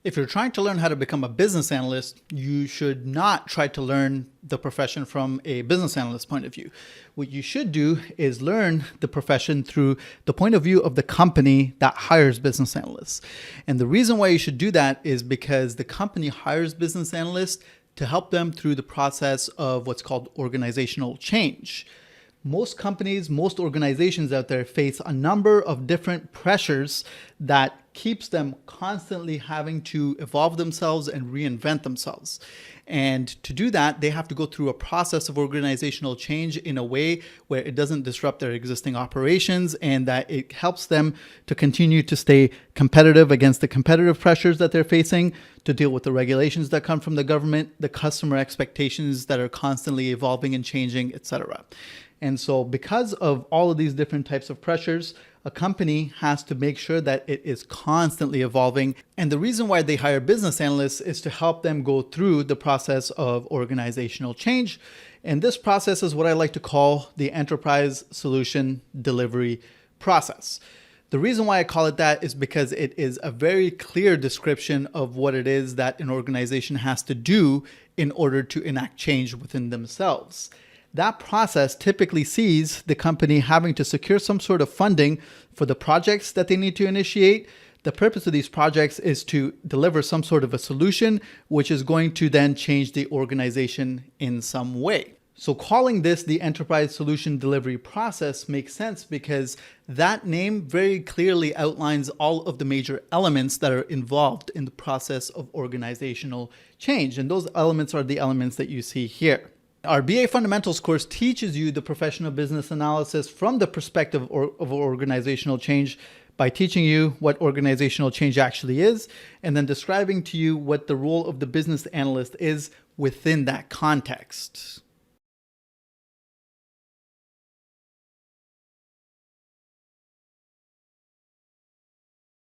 If you're trying to learn how to become a business analyst, you should not try to learn the profession from a business analyst point of view. What you should do is learn the profession through the point of view of the company that hires business analysts. And the reason why you should do that is because the company hires business analysts to help them through the process of what's called organizational change. Most companies, most organizations out there face a number of different pressures that keeps them constantly having to evolve themselves and reinvent themselves. And to do that, they have to go through a process of organizational change in a way where it doesn't disrupt their existing operations and that it helps them to continue to stay competitive against the competitive pressures that they're facing, to deal with the regulations that come from the government, the customer expectations that are constantly evolving and changing, etc. And so because of all of these different types of pressures, a company has to make sure that it is constantly evolving. And the reason why they hire business analysts is to help them go through the process of organizational change. And this process is what I like to call the enterprise solution delivery process. The reason why I call it that is because it is a very clear description of what it is that an organization has to do in order to enact change within themselves. That process typically sees the company having to secure some sort of funding for the projects that they need to initiate. The purpose of these projects is to deliver some sort of a solution, which is going to then change the organization in some way. So calling this the enterprise solution delivery process makes sense because that name very clearly outlines all of the major elements that are involved in the process of organizational change. And those elements are the elements that you see here. Our BA Fundamentals course teaches you the professional business analysis from the perspective of organizational change by teaching you what organizational change actually is and then describing to you what the role of the business analyst is within that context.